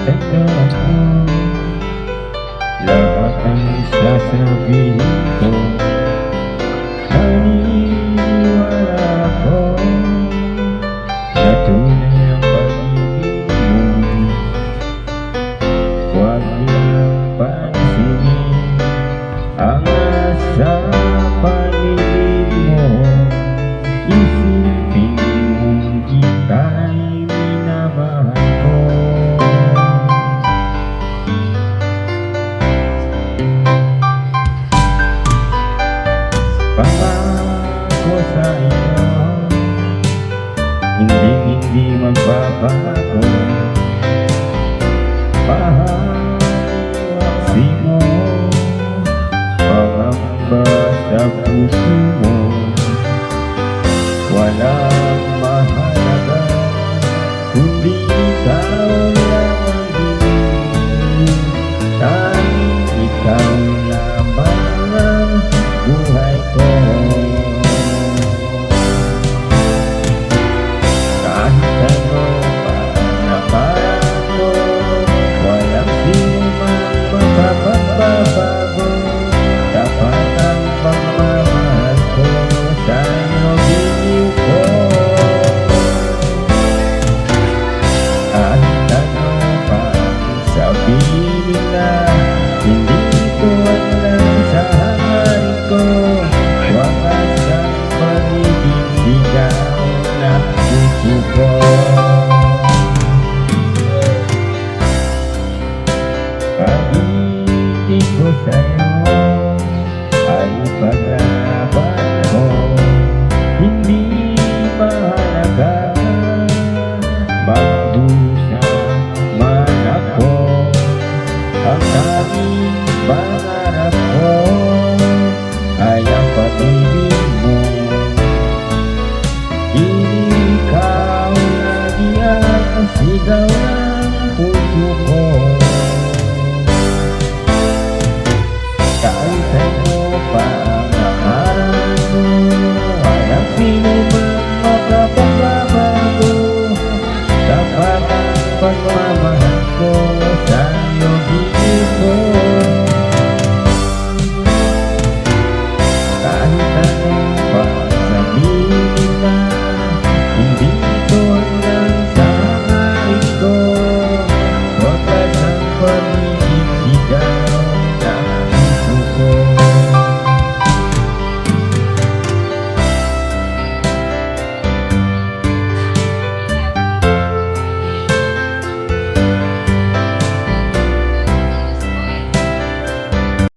tandaan mo lahat ang sasabihin ko. Naniniwala ako na tunay ang pag-ibig mo. Huwag niyang pansinin ang nasa paligid mo. Isipin mong ika'y minamahal ko. Pangako sa iyo, hindi magbabago. Pahawaksi mo, pangamba sa puso mo. Wala